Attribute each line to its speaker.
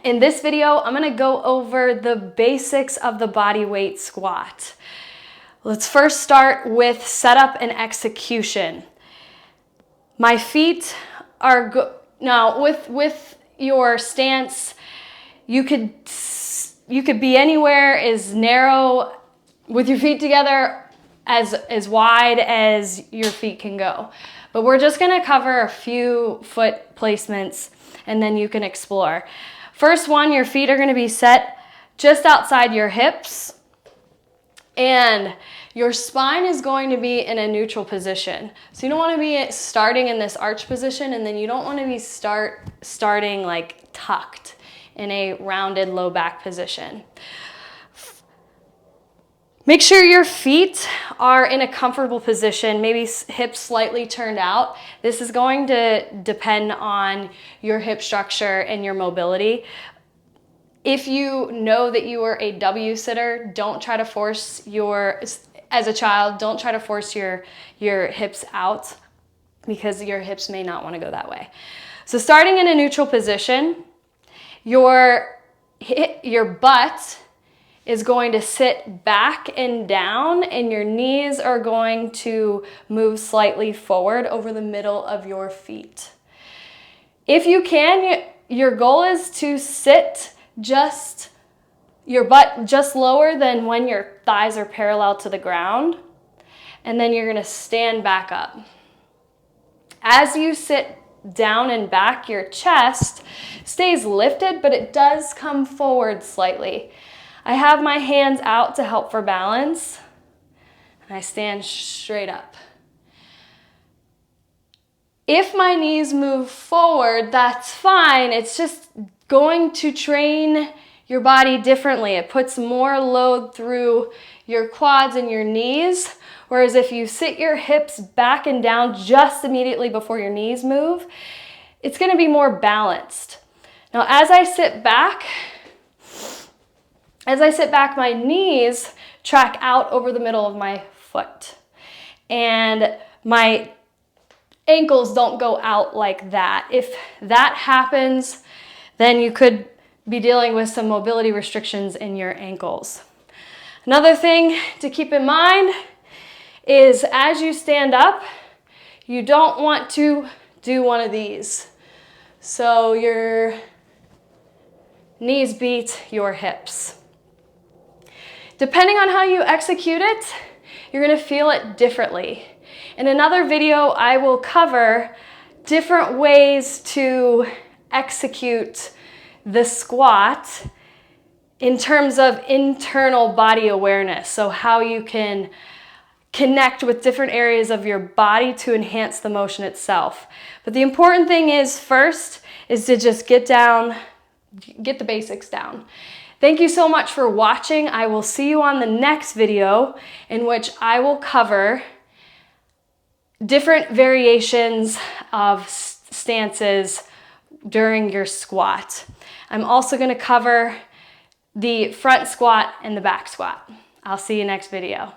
Speaker 1: In this video, I'm gonna go over the basics of the body weight squat. Let's first start with setup and execution. My feet are now with your stance, you could be anywhere as narrow with your feet together as wide as your feet can go. But we're just gonna cover a few foot placements and then you can explore. First one, your feet are gonna be set just outside your hips and your spine is going to be in a neutral position. So you don't wanna be starting in this arch position and then you don't wanna be starting like tucked in a rounded low back position. Make sure your feet are in a comfortable position, maybe hips slightly turned out. This is going to depend on your hip structure and your mobility. If you know that you are a W sitter, don't try to force as a child, don't try to force your hips out because your hips may not want to go that way. So starting in a neutral position, your butt is going to sit back and down and your knees are going to move slightly forward over the middle of your feet. If you can, your goal is to sit your butt just lower than when your thighs are parallel to the ground, and then you're gonna stand back up. As you sit down and back, your chest stays lifted, but it does come forward slightly. I have my hands out to help for balance, and I stand straight up. If my knees move forward, that's fine. It's just going to train your body differently. It puts more load through your quads and your knees, whereas if you sit your hips back and down just immediately before your knees move, it's gonna be more balanced. Now, as I sit back, my knees track out over the middle of my foot. And my ankles don't go out like that. If that happens, then you could be dealing with some mobility restrictions in your ankles. Another thing to keep in mind is as you stand up, you don't want to do one of these. So your knees beat your hips. Depending on how you execute it, you're gonna feel it differently. In another video, I will cover different ways to execute the squat in terms of internal body awareness. So how you can connect with different areas of your body to enhance the motion itself. But the important thing is first is to just get the basics down. Thank you so much for watching. I will see you on the next video in which I will cover different variations of stances during your squat. I'm also going to cover the front squat and the back squat. I'll see you next video.